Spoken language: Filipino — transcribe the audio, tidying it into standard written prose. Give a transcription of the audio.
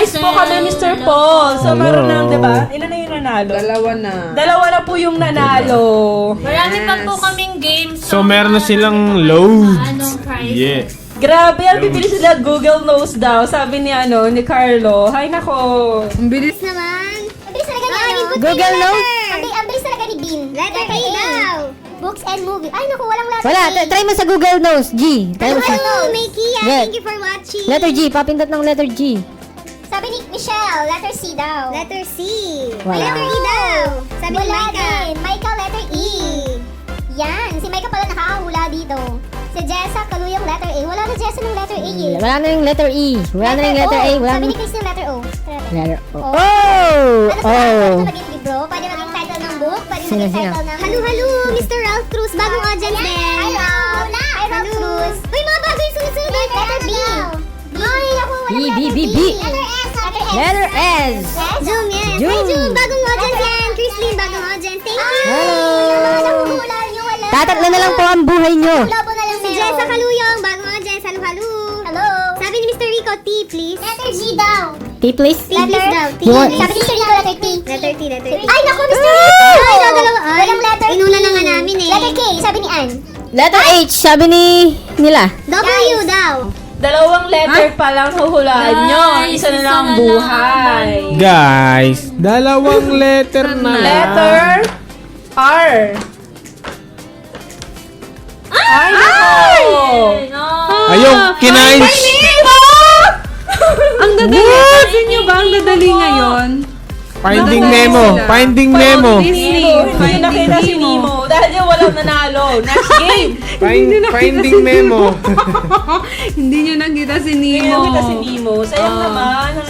ties po kami, Mr. Paul. So, meron na, di ba? Ilan na yung nanalo? Dalawa na po yung nanalo. Marami pa po kaming games. So, meron na silang loads. Anong prize? Yeah. Grabe, ang bibili sila Google knows daw. Sabi ni ni Carlo. Hay nako. Ang bilis naman. Ang bilis talaga ni Google Notes. Ang bilis talaga ni Bean. Letter A daw. Books and movie. Ay, naku, walang letter Wala, A. try mo sa Google Notes, G. Try mo sa... Hello, Mickey. Yeah. Thank you for watching. Letter G, papindot ng letter G. Sabi ni Michelle, letter C daw. Letter C. Wala. Letter E daw. Sabi ni Micah. Micah, letter E. Yan. Si Micah pala nakakahula dito. Si Jessa, kaluyang letter A. Wala na Jessa ng letter A eh. Wala na yung letter E. Wala na yung letter A. O. Wala Sabi na ni Chris yung letter O. letter O. Oh. Oh! Ano pa? Oh! Pwede maging libro? Pwede maging title ng book? Pwede Sino, maging sino? title ng... Halo, Mr. Ralph Cruz. Bagong audience din. Hi, Ralph. Hi, Ralph Cruz. Uy, mga bago yung sunod-sunod. Letter B. Ay, ako walang B, letter B, B. Letter S. Letter S. Zoom, yes. Zoom. Hi, Zoom. Bagong audience yan. Chrislyn, bagong audience. Thank you. Hello. Yung mga nahuhula nyo, wala. Tatatlo na lang po ang buhay nyo. Labo na lang si Jessa Kaluyong, bagong audience. Halo. Hello. Sabi ni Mr. Rico, T, please. Letter G daw. T, please. T, please daw. T. You want- Sabi ni Mr. Rico, letter T. Letter T. Ay, naku, Mr. Rico. Ay, dalawa. Walang letter T. Inuna na nga namin eh. Letter K, sabi ni Ann. Letter H, sabi nila. W daw. Dalawang letter pa lang huhulaan nyo. Isa na lang ang buhay. Guys, dalawang letter na. Letter R. Ay, nako. Ayun, kinain. Ang dadali. Pansin nyo ba? Ang dadali ngayon. Finding Nemo. Finding Nemo. Nemo. Hindi nakita si Nemo. Dahil yung walang nanalo. Next game. Finding Nemo. Hindi nyo nakita si Hindi Nemo. nakita si Nemo. Sayang naman. Ang